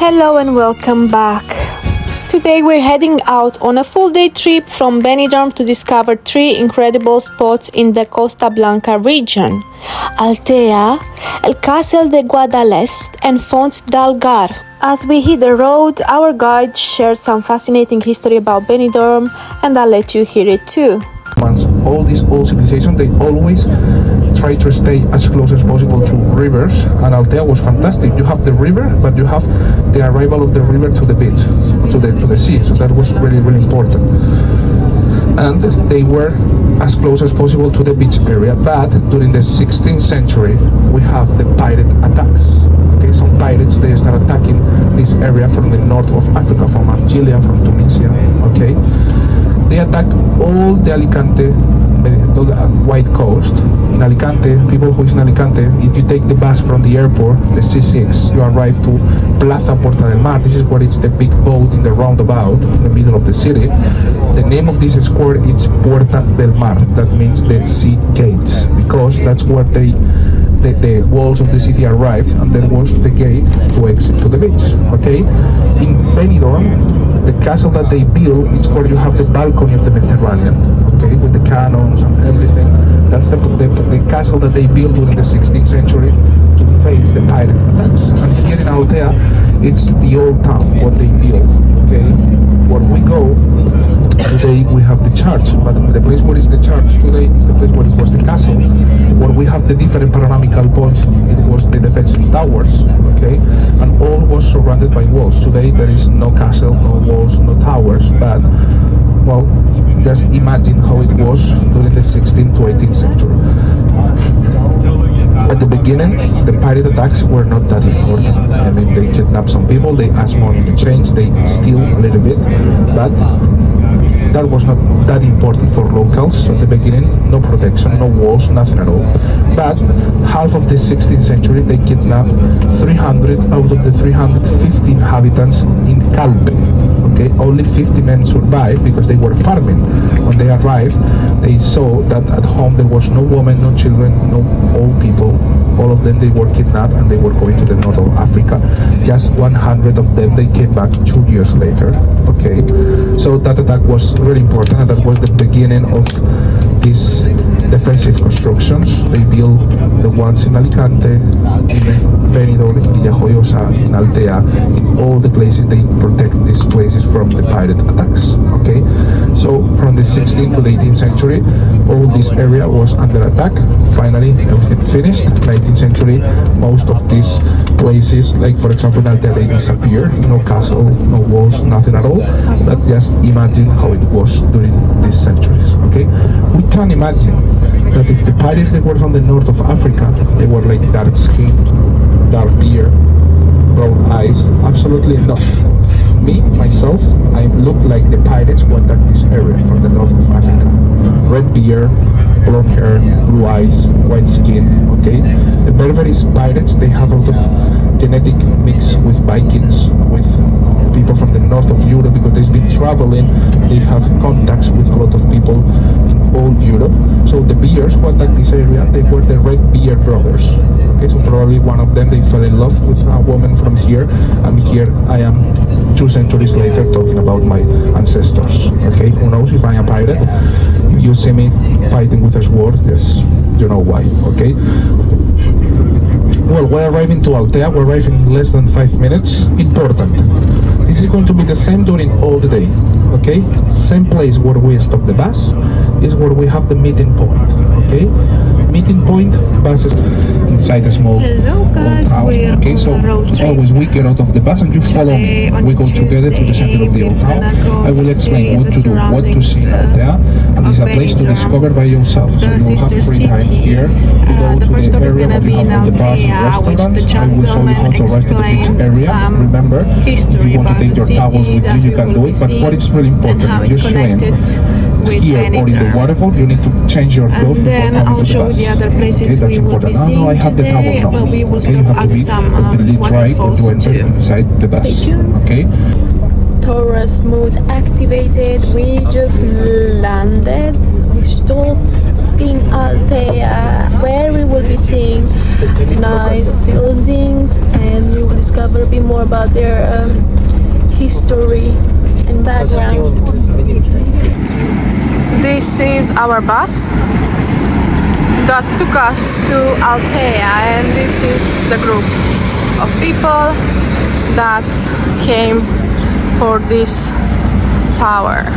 Hello and welcome back. Today we're heading out on a full day trip from Benidorm to discover 3 incredible spots in the Costa Blanca region: Altea, El Castle de Guadalest and Fonts d'Algar. As we hit the road, our guide shares some fascinating history about Benidorm, and I'll let you hear it too. Once all these old civilizations, they always try to stay as close as possible to rivers, and Altea was fantastic. You have the river, but you have the arrival of the river to the beach, to the sea. So that was really, really important. And they were as close as possible to the beach area. But during the 16th century, we have the pirate attacks. Okay, some pirates, they start attacking this area from the north of Africa, from Algeria, from Tunisia. Okay, they attacked all the Alicante, the white coast. In Alicante, people who is in Alicante, if you take the bus from the airport, the C6, you arrive to Plaza Porta del Mar. This is where it's the big boat in the roundabout, in the middle of the city. The name of this square is Puerta del Mar. That means the sea gates, because that's where the walls of the city arrived, and there was the gate to exit to the beach. Okay, in Benidorm, the castle that they built, it's where you have the balcony of the Mediterranean. Okay, with the cannons and everything. That's the castle that they built during the 16th century to face the pirate attacks. And here in Altea, it's the old town what they built. Okay, where we go today, we have the church, but the place where is the church today is the place where it was the castle. Where we have the different panoramical points, it was the defensive towers. Okay, and all was surrounded by walls. Today there is no castle, no walls, no towers, but well, just imagine how it was during the 16th to 18th century. At the beginning, the pirate attacks were not that important. I mean, they kidnapped some people, they asked money in exchange, they steal a little bit, but that was not that important for locals at the beginning. No protection, no walls, nothing at all. But half of the 16th century, they kidnapped 300 out of the 350 inhabitants in Calpe. Okay, only 50 men survived because they were farming. When they arrived, they saw that at home there was no women, no children, no old people. All of them, they were kidnapped and they were going to the north of Africa. Just 100 of them, they came back 2 years later. Okay, so that attack was really important, and that was the beginning of these defensive constructions. They built the ones in Alicante, in Benidorm, in Callosa, in Altea, in all the places. They protect these places from the pirate attacks. Okay, so from the 16th to the 18th century, all this area was under attack. Finally, everything finished. 19th century, most of these places, like for example in Altea, they disappeared. No castle, no walls, nothing at all. But just imagine how it was during these centuries. Okay, we can imagine that if the pirates that were from the north of Africa, they were like dark skin, dark beard, brown eyes. Absolutely not. Me, myself, I look like the pirates who attacked this area from the north of Africa. Red beard, blonde hair, blue eyes, white skin. Okay, the Berberese pirates, they have a lot of genetic mix with Vikings, with people from the north of Europe, because they've been traveling. They have contacts with a lot of people in all Europe. So the bears who attacked this area, they were the Red Beard brothers. Okay, so probably one of them, they fell in love with a woman from here, and here I am 2 centuries later talking about my ancestors. Okay, who knows if I am a pirate? If you see me fighting with a sword, yes, you know why. Okay. Well, we're arriving to Altea. We're arriving in less than 5 minutes. Important. This is going to be the same during all the day. Okay, same place where we stop the bus is where we have the meeting point. Okay, meeting point, buses inside a small guys, old house. we're Okay, so on a road trip. always we get out of the bus and you follow me. We go together to the center of the old town. I will explain what to do, what to see out there, and it's a place to discover by yourself. So you will have free time here to go the to first the stop is area going to where be you in have all the bars and Altea, which the restaurants. I will show you how to arrive to the beach area. Remember, if history you want to about take the your towels city with that you, we you can will do be it. But what seeing is really important, and how if it's you swim connected with here or in the Benidorm. waterfall, you need to change your clothes And then before coming I'll to the show bus. the other places Okay, that's we will important. be seeing I have the towel today, now. but we will Okay, you stop have to at be some completely dry to waterfalls enter too. inside the bus. Stay tuned. Okay. tourist mood activated. We just landed. We stopped in Altea, where we will be seeing the nice buildings, and we will discover a bit more about their history and background. This is our bus that took us to Altea, and this is the group of people that came for this tower.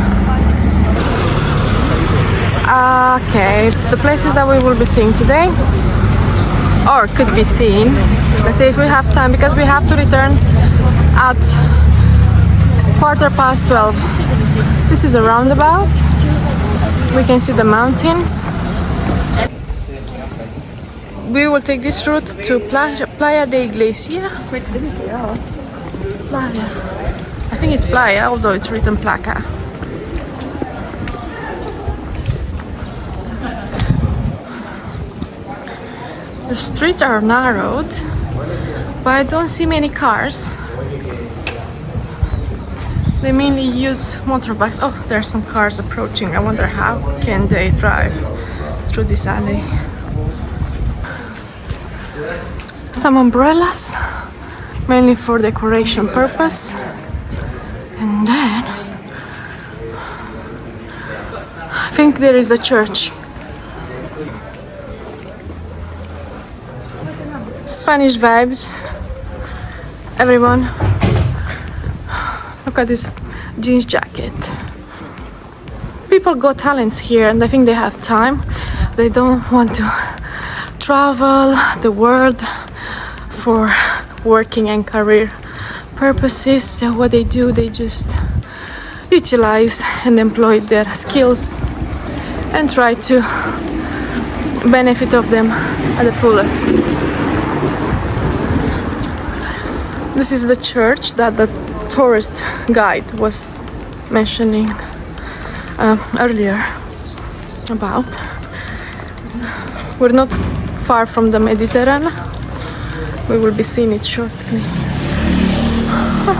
Okay, the places that we will be seeing today, or could be seen, let's see if we have time, because we have to return at 12:15. This is a roundabout. We can see the mountains. We will take this route to Playa de Iglesia. Playa. I think it's Playa, although it's written Placa. The streets are narrowed, but I don't see many cars. They mainly use motorbikes. Oh, there are some cars approaching. I wonder how can they drive through this alley. Some umbrellas, mainly for decoration purpose. And then I think there is a church. Spanish vibes, everyone. Look at this jeans jacket. People got talents here, and I think they have time. They don't want to travel the world for working and career purposes. So what they do, they just utilize and employ their skills and try to benefit of them at the fullest. This is the church that the tourist guide was mentioning earlier about. We're not far from the Mediterranean. We will be seeing it shortly. Oh,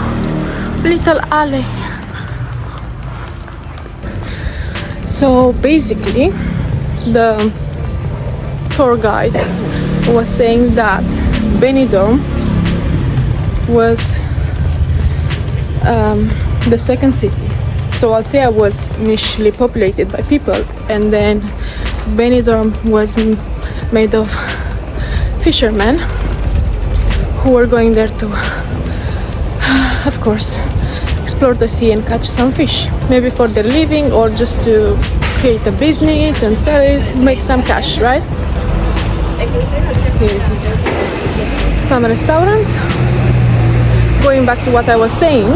little alley. So basically, the tour guide was saying that Benidorm was the second city. So Altea was initially populated by people, and then Benidorm was made of fishermen who were going there to, of course, explore the sea and catch some fish, maybe for their living or just to create a business and sell it, make some cash, right? Here it is. Some restaurants. Going back to what I was saying,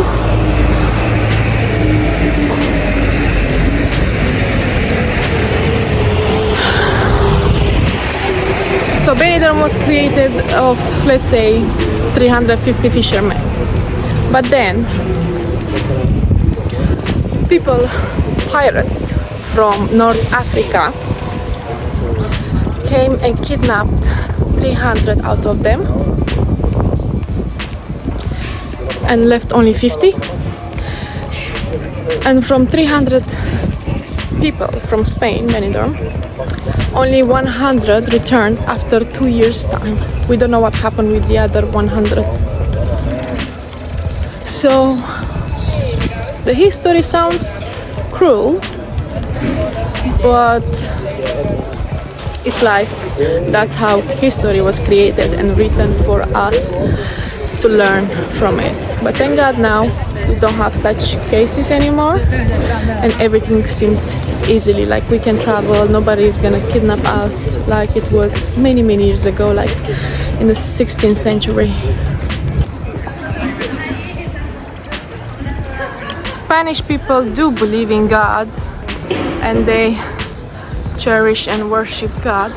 so Benidorm was created of, let's say, 350 fishermen. But then people, pirates from North Africa, came and kidnapped 300 out of them and left only 50. And from 300 people from Spain, Benidorm, only 100 returned after 2 years' time. We don't know what happened with the other 100. So the history sounds cruel, but it's life. That's how history was created and written for us to learn from it. But thank God now we don't have such cases anymore, and everything seems easily, like we can travel, nobody is gonna kidnap us like it was many years ago, like in the 16th century. Spanish people do believe in God, and they cherish and worship God.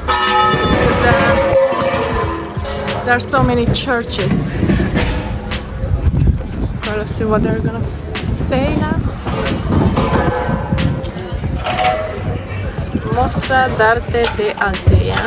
There are so many churches. Let's see what they're gonna say now. Mostra d'arte de Altea.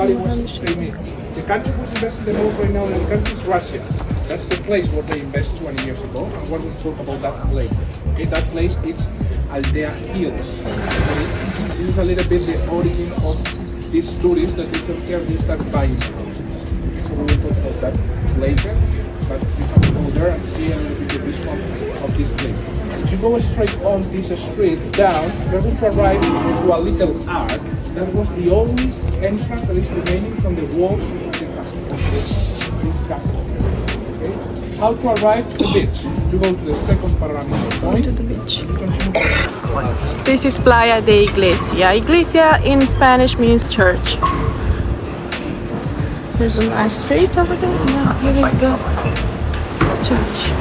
everybody wants to stay in. The country who's investing the most right now in the country is Russia. That's the place where they invested 20 years ago, and we're going to talk about that later. Okay, that place is Altea Hills. Okay? This is a little bit the origin of these tourists that they come here and they start buying houses. So we will talk about that later, but you have to go there and see a little bit the visual of this place. If you go straight on this street down, you're going to arrive to a little arc. That was the only entrance that is remaining from the walls of the castle, this castle. Okay? How to arrive to the beach? You go to the second panoramic point. To the beach. And continue. This is Playa de Iglesia. Iglesia in Spanish means church. There's a nice street over there. Yeah, here is the church.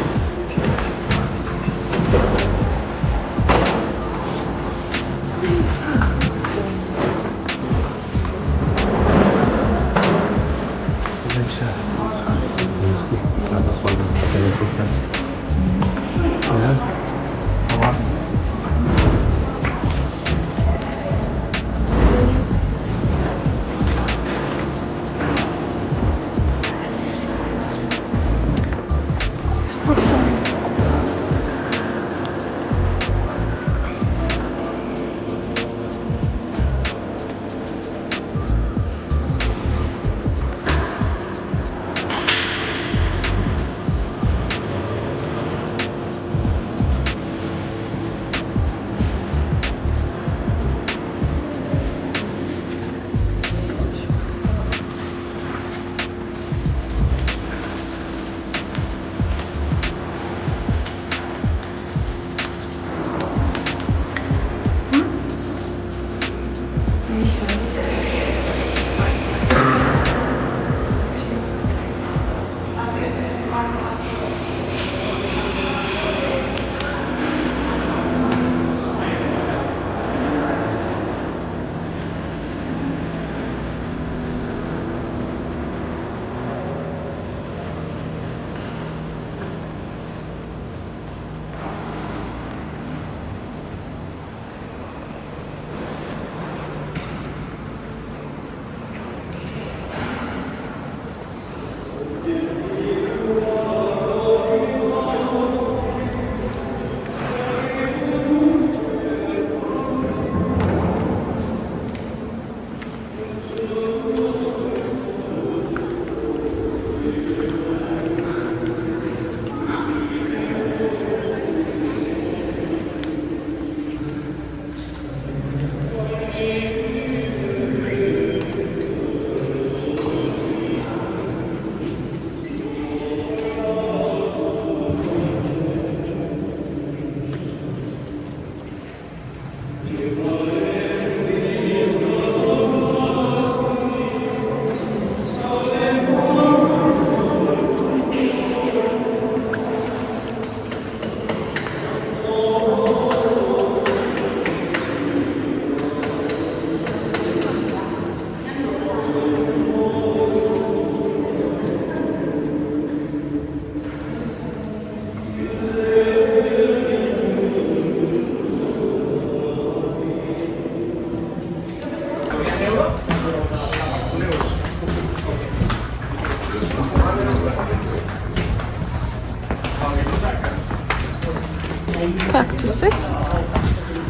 Cactuses.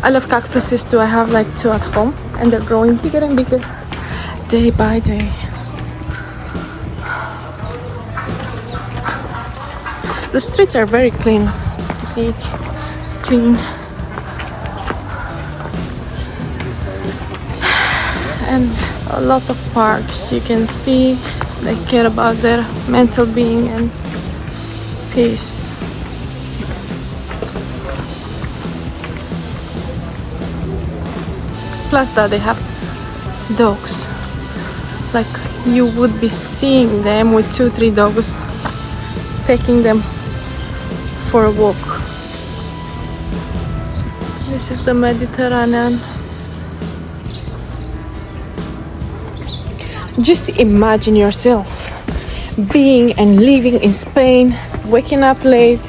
I love cactuses too. I have like 2 at home and they're growing bigger and bigger day by day. The streets are very clean, neat, clean. And a lot of parks. You can see they care about their mental being and peace. Plus that they have dogs. Like you would be seeing them with 2-3 dogs, taking them for a walk. This is the Mediterranean. Just imagine yourself being and living in Spain, waking up late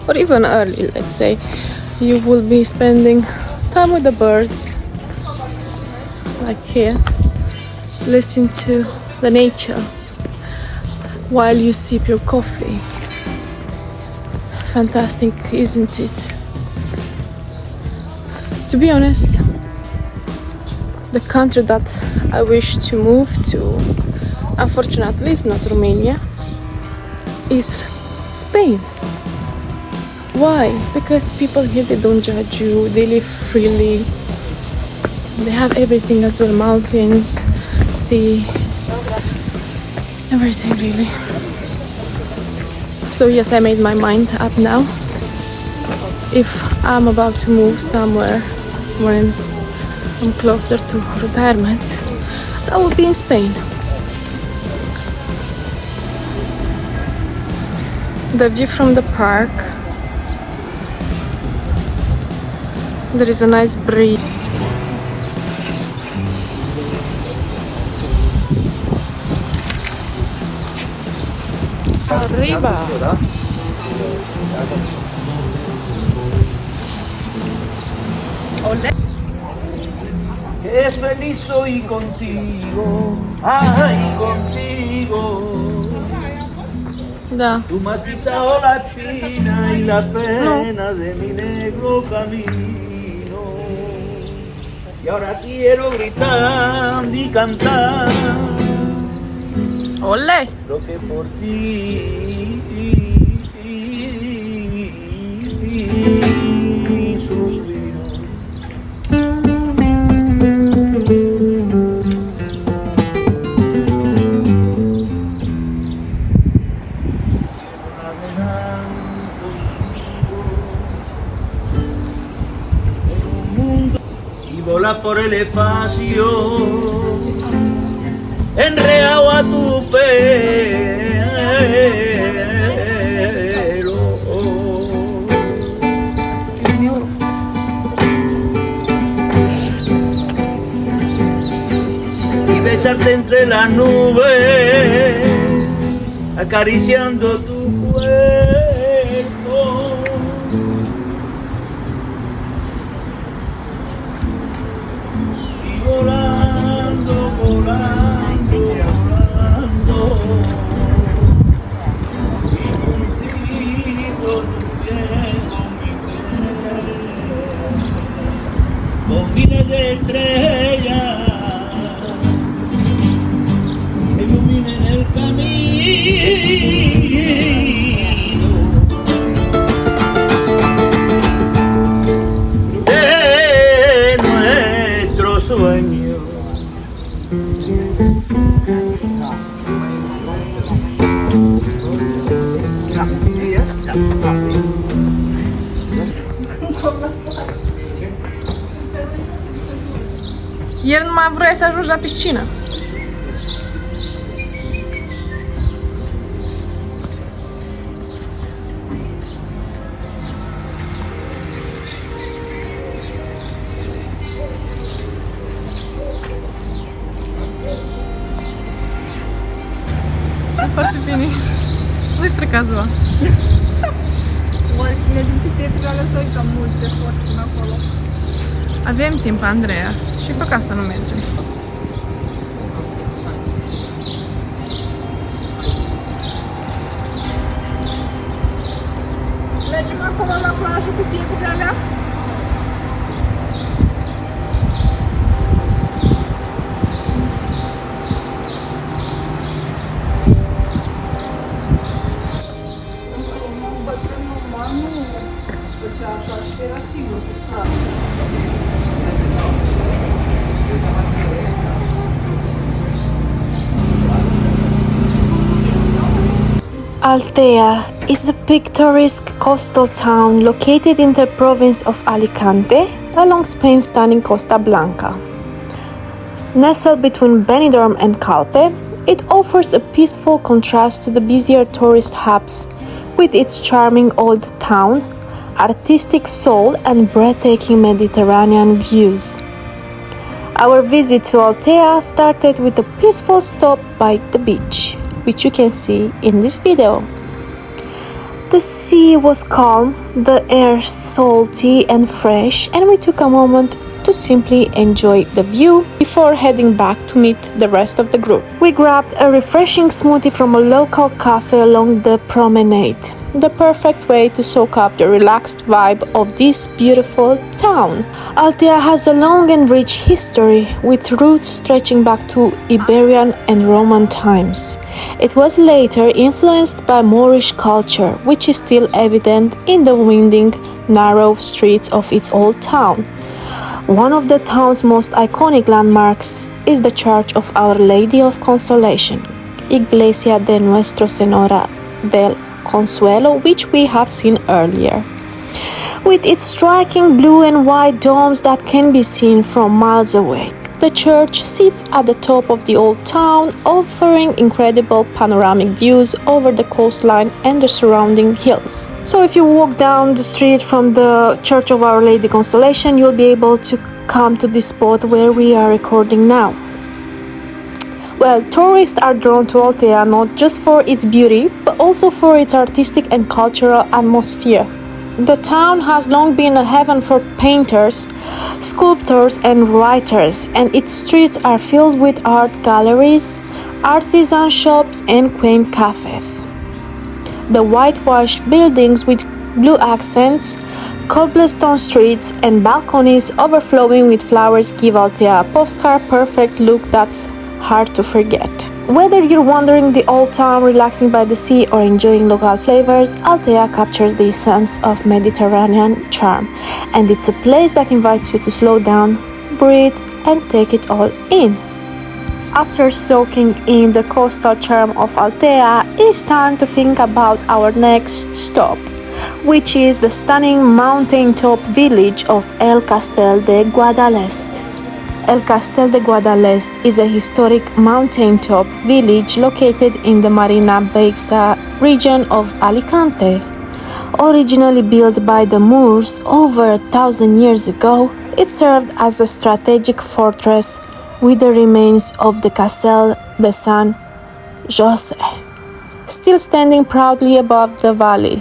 or even early, let's say. You will be spending time with the birds, like here. listen to the nature while you sip your coffee. Fantastic, isn't it? To be honest, the country that I wish to move to, unfortunately, is not Romania, is Spain. Why? Because people here, they don't judge you, they live freely, they have everything as well, mountains, sea, everything really. So yes, I made my mind up now. If I'm about to move somewhere when I'm closer to retirement, that will be in Spain. The view from the park, there is a nice breeze. Arriba. Qué feliz soy contigo, ay, contigo. Da. Tú me has quitado la espina y la pena de mi negro camino. Y ahora quiero gritar y cantar Ole. lo que por ti sufrí. Vola por el espacio, enredado a tu pelo. Y besarte entre las nubes, acariciando tu cuerpo. Volando, volando, volando, y contigo llevo mi piel, con miles de estrellas que iluminen el camino de nuestro sueño. Ieri nu mai vrei să ajungi la piscină. Foarte bine. Nu-i strica ziua. Oare ține din pipietrele să uităm multe foarte până acolo. Avem timp, Andreea, și pe acasă nu mergem. Mergem acolo la plajă cu piepul de alea? Altea is a picturesque coastal town located in the province of Alicante along Spain's stunning Costa Blanca. Nestled between Benidorm and Calpe, it offers a peaceful contrast to the busier tourist hubs with its charming old town, artistic soul and breathtaking Mediterranean views. Our visit to Altea started with a peaceful stop by the beach, which you can see in this video. The sea was calm, the air salty and fresh, and we took a moment to simply enjoy the view before heading back to meet the rest of the group. We grabbed a refreshing smoothie from a local cafe along the promenade, the perfect way to soak up the relaxed vibe of this beautiful town. Altea has a long and rich history, with roots stretching back to Iberian and Roman times. It was later influenced by Moorish culture, which is still evident in the winding, narrow streets of its old town. One of the town's most iconic landmarks is the Church of Our Lady of Consolation, Iglesia de Nuestra Señora del Consuelo, which we have seen earlier. With its striking blue and white domes that can be seen from miles away, the church sits at the top of the old town, offering incredible panoramic views over the coastline and the surrounding hills. So if you walk down the street from the Church of Our Lady Consolation, you'll be able to come to this spot where we are recording now. Well, tourists are drawn to Altea not just for its beauty, but also for its artistic and cultural atmosphere. The town has long been a haven for painters, sculptors, and writers, and its streets are filled with art galleries, artisan shops, and quaint cafes. The whitewashed buildings with blue accents, cobblestone streets, and balconies overflowing with flowers give Altea a postcard-perfect look that's hard to forget. Whether you're wandering the old town, relaxing by the sea, or enjoying local flavors, Altea captures the essence of Mediterranean charm, and it's a place that invites you to slow down, breathe, and take it all in. After soaking in the coastal charm of Altea, it's time to think about our next stop, which is the stunning mountaintop village of El Castel de Guadalest. El Castel de Guadalest is a historic mountaintop village located in the Marina Baixa region of Alicante. Originally built by the Moors over 1,000 years ago, it served as a strategic fortress with the remains of the Castel de San Jose still standing proudly above the valley.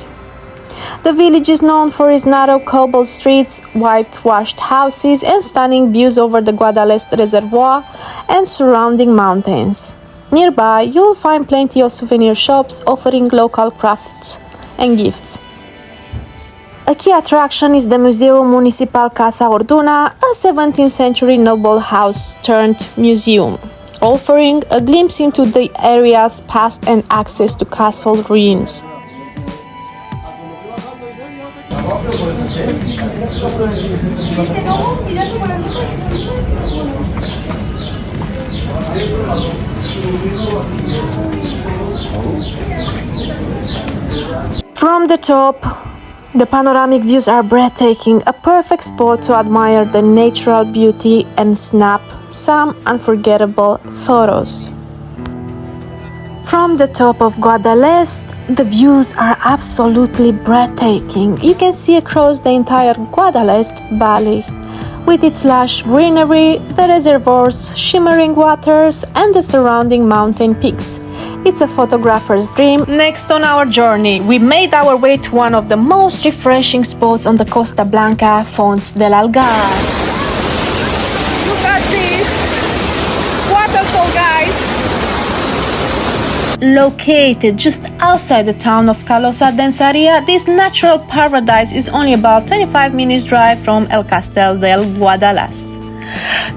The village is known for its narrow cobbled streets, whitewashed houses, and stunning views over the Guadalest Reservoir and surrounding mountains. Nearby, you'll find plenty of souvenir shops offering local crafts and gifts. A key attraction is the Museu Municipal Casa Orduna, a 17th century noble house turned museum, offering a glimpse into the area's past and access to castle ruins. From the top, the panoramic views are breathtaking, a perfect spot to admire the natural beauty and snap some unforgettable photos. From the top of Guadalest, the views are absolutely breathtaking. You can see across the entire Guadalest Valley, with its lush greenery, the reservoirs, shimmering waters, and the surrounding mountain peaks. It's a photographer's dream. Next on our journey, we made our way to one of the most refreshing spots on the Costa Blanca, Fonts del Algar. Look at this waterfall, guys. Located just outside the town of Callosa and Sarrià, this natural paradise is only about 25 minutes drive from El Castel del Guadalest.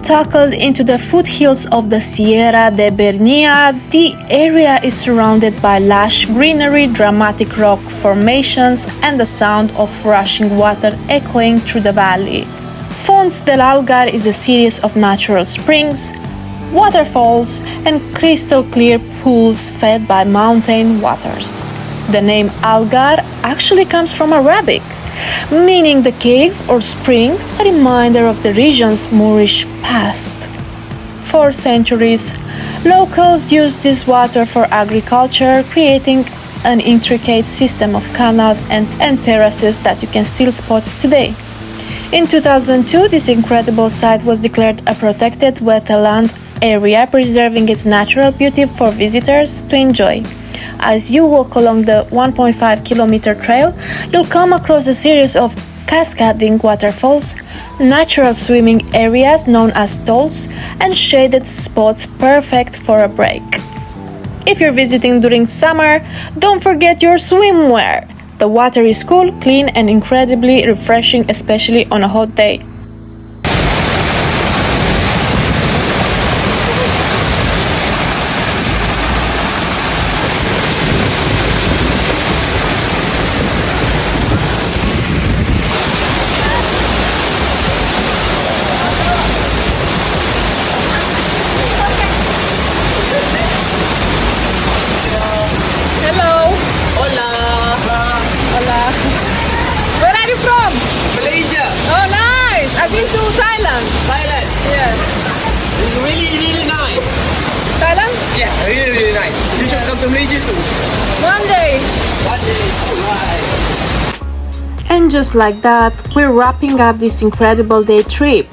Tucked into the foothills of the Sierra de Bernia, the area is surrounded by lush greenery, dramatic rock formations, and the sound of rushing water echoing through the valley. Fonts del Algar is a series of natural springs, waterfalls, and crystal clear pools fed by mountain waters. The name Algar actually comes from Arabic, meaning the cave or spring, a reminder of the region's Moorish past. For centuries, locals used this water for agriculture, creating an intricate system of canals and terraces that you can still spot today. In 2002, this incredible site was declared a protected wetland area, preserving its natural beauty for visitors to enjoy. As you walk along the 1.5-kilometer trail, you'll come across a series of cascading waterfalls, natural swimming areas known as tolls, and shaded spots perfect for a break. If you're visiting during summer, don't forget your swimwear. The water is cool, clean, and incredibly refreshing, especially on a hot day. Hello. Hola! Hola. Where are you from? Malaysia! Oh, nice. I've been to Thailand. Thailand! Yeah. It's really nice! Thailand? Yeah, really nice. You should come to Malaysia too. One day. One day, alright. And just like that, we're wrapping up this incredible day trip.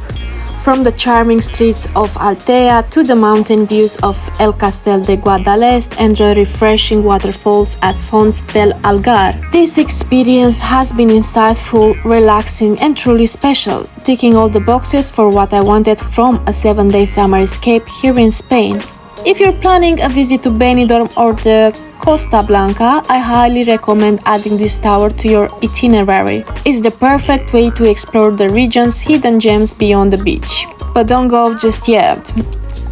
From the charming streets of Altea to the mountain views of El Castel de Guadalest and the refreshing waterfalls at Fons del Algar. This experience has been insightful, relaxing, and truly special, ticking all the boxes for what I wanted from a 7-day summer escape here in Spain. If you're planning a visit to Benidorm or the Costa Blanca, I highly recommend adding this tower to your itinerary. It's the perfect way to explore the region's hidden gems beyond the beach. But don't go just yet.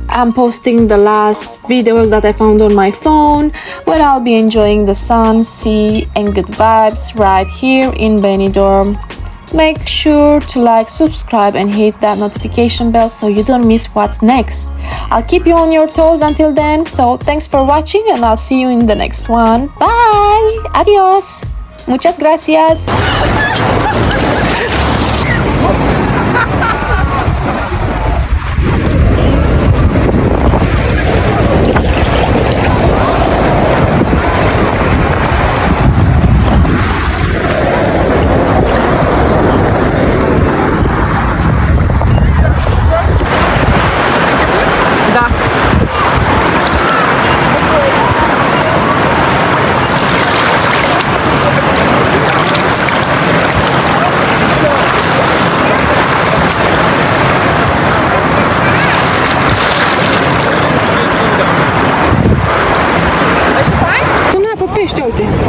I'm posting the last videos that I found on my phone, where I'll be enjoying the sun, sea, and good vibes right here in Benidorm. Make sure to like, subscribe, and hit that notification bell so you don't miss what's next. I'll keep you on your toes until then, so thanks for watching and I'll see you in the next one. Bye! Adios! Muchas gracias! Pește, uite.